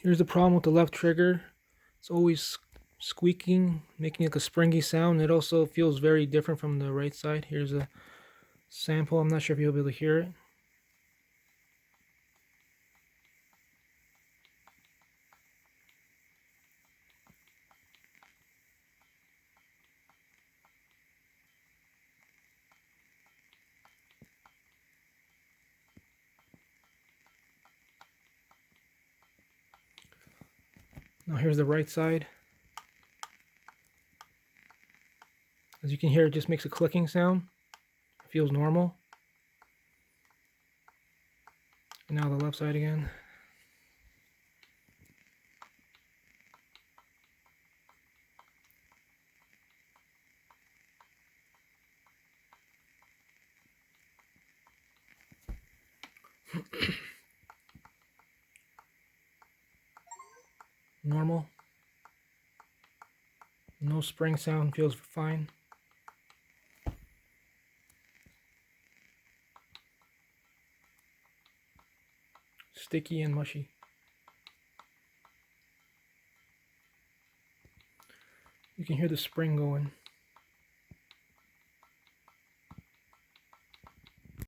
Here's the problem with the left trigger. It's always squeaking, making like a springy sound. It also feels very different from the right side. Here's a sample. I'm not sure if you'll be able to hear it. Now here's the right side. As you can hear, it just makes a clicking sound. It feels normal. And now the left side again. Normal. No spring sound, feels fine. Sticky and mushy. You can hear the spring going.